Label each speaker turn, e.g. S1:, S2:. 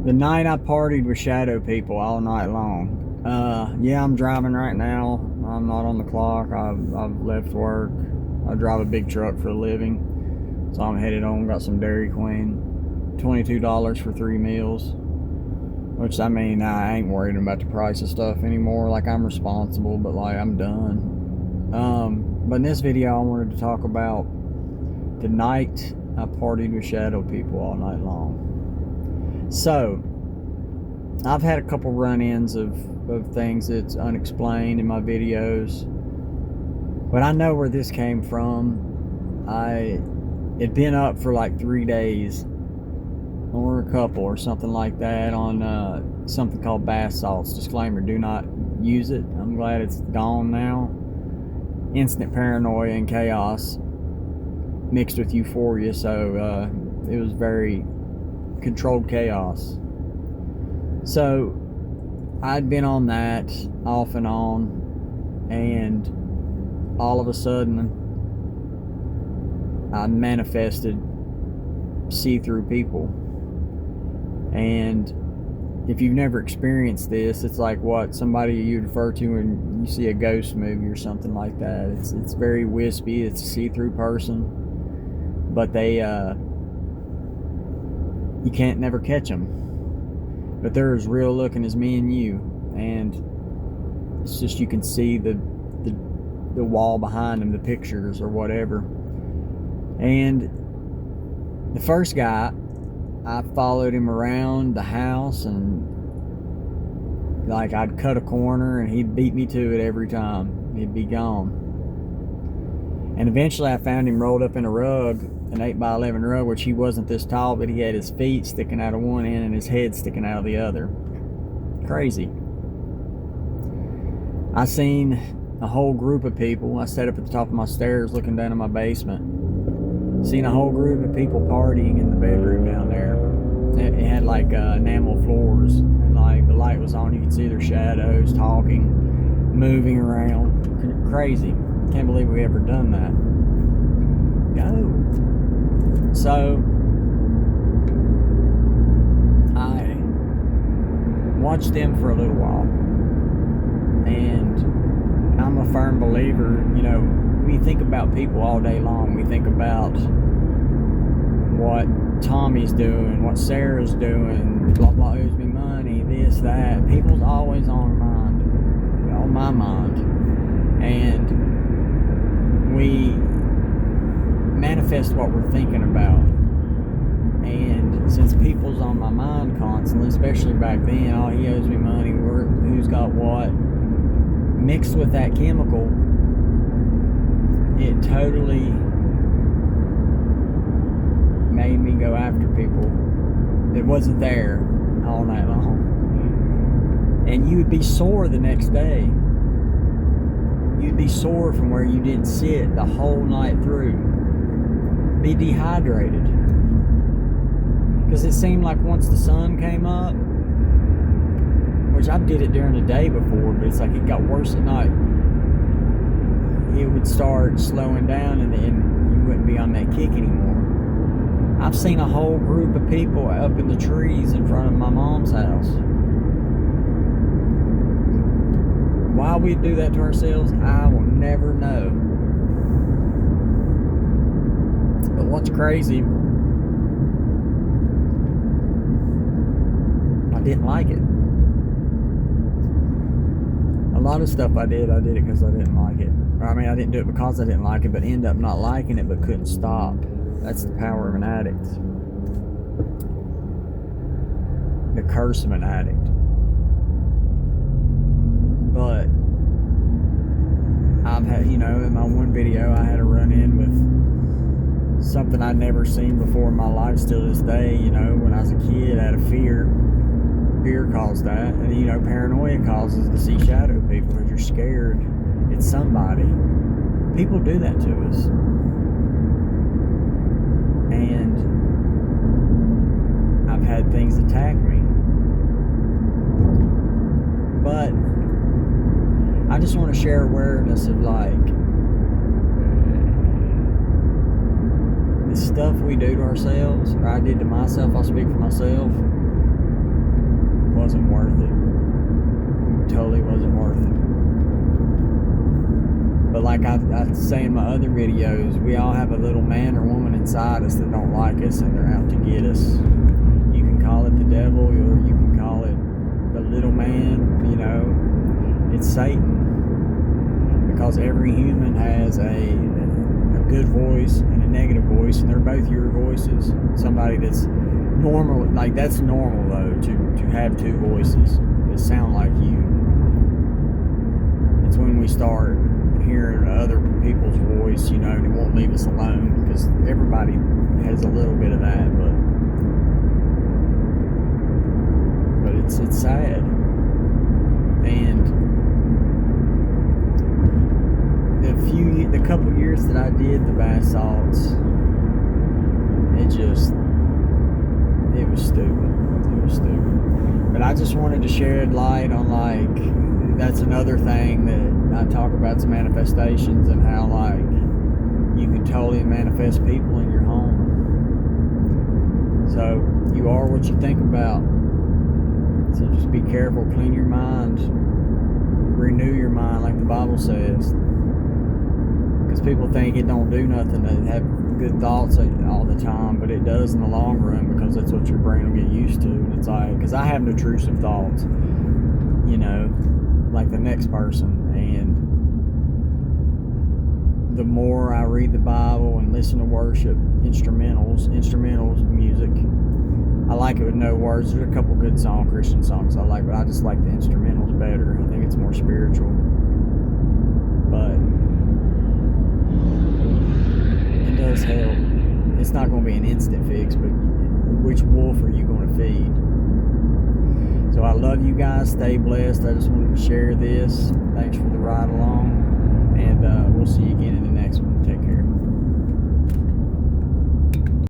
S1: The night I partied with shadow people all night long. Yeah, I'm driving right now. I'm not on the clock. I've left work. I drive a big truck for a living, so I'm headed home. Got some Dairy Queen, $22 for 3 meals. Which, I mean, I ain't worried about the price of stuff anymore. Like, I'm responsible, but like, I'm done. But in this video, I wanted to talk about the night I partied with shadow people all night long. So, I've had a couple run-ins of things that's unexplained in my videos, but I know where this came from. It'd been up for like 3 days, or a couple, or something like that, on something called bath salts. Disclaimer: do not use it. I'm glad it's gone now. Instant paranoia and chaos mixed with euphoria, so it was very controlled chaos. So I'd been on that off and on, and all of a sudden I manifested see-through people. And if you've never experienced this, it's like what somebody you refer to when you see a ghost movie or something like that. It's very wispy. It's a see-through person, but they you can't never catch them. But they're as real looking as me and you, and it's just you can see the wall behind them, the pictures or whatever. And the first guy, I followed him around the house, and like I'd cut a corner and he'd beat me to it every time. He'd be gone. And eventually I found him rolled up in a rug, an 8x11 rug, which he wasn't this tall, but he had his feet sticking out of one end and his head sticking out of the other. Crazy. I seen a whole group of people. I sat up at the top of my stairs looking down in my basement. Seen a whole group of people partying in the bedroom down there. It had like enamel floors, and like the light was on, you could see their shadows talking, moving around. Crazy. Can't believe we ever done that. Go. So I watched them for a little while, and I'm a firm believer, you know, we think about people all day long. We think about what Tommy's doing, what Sarah's doing, blah blah, owes me money, this, that. People's always on my mind, and we manifest what we're thinking about. And since people's on my mind constantly, especially back then, oh, he owes me money, who's got what, mixed with that chemical, it totally made me go after people that wasn't there all night long. And you would be sore the next day. You'd be sore from where you didn't sit the whole night through. Be dehydrated. Because it seemed like once the sun came up, which I did it during the day before, but it's like it got worse at night. It would start slowing down, and you wouldn't be on that kick anymore. I've seen a whole group of people up in the trees in front of my mom's house. Why we do that to ourselves, I will never know. But what's crazy, I didn't like it. A lot of stuff I did it because I didn't like it. I mean, I didn't do it because I didn't like it, but ended up not liking it, but couldn't stop. That's the power of an addict. The curse of an addict. But I've had, you know, in my one video, I had a run-in with something I'd never seen before in my life, still to this day. You know, when I was a kid, I had a fear. Fear caused that. And, you know, paranoia causes to see shadow people because you're scared it's somebody. People do that to us. And I've had things attack me. But I just want to share awareness of like the stuff we do to ourselves, or I did to myself, I'll speak for myself. wasn't worth it. It totally wasn't worth it. But like I say in my other videos, we all have a little man or woman inside us that don't like us and they're out to get us. You can call it the devil, or you can call it the little man, you know. It's Satan. Because every human has a good voice and a negative voice, and they're both your voices. Somebody that's normal, like that's normal though, to have two voices that sound like you. It's when we start hearing other people's voice, you know, and it won't leave us alone, because everybody has a little bit of that, but it's sad. And the couple years that I did the bath salts, it was stupid. It was stupid. But I just wanted to shed light on, like, that's another thing that I talk about, some manifestations and how, like, you can totally manifest people in your home. So you are what you think about. So just be careful, clean your mind, renew your mind like the Bible says. Because people think it don't do nothing to have good thoughts all the time, but it does in the long run, because that's what your brain will get used to. And it's like, because I have intrusive thoughts, you know, like the next person. And the more I read the Bible and listen to worship, instrumentals, music, I like it with no words. There's a couple good Christian songs I like, but I just like the instrumentals better. I think it's more spiritual. But it does help. It's not going to be an instant fix, but which wolf are you going to feed? So I love you guys. Stay blessed. I just wanted to share this. Thanks for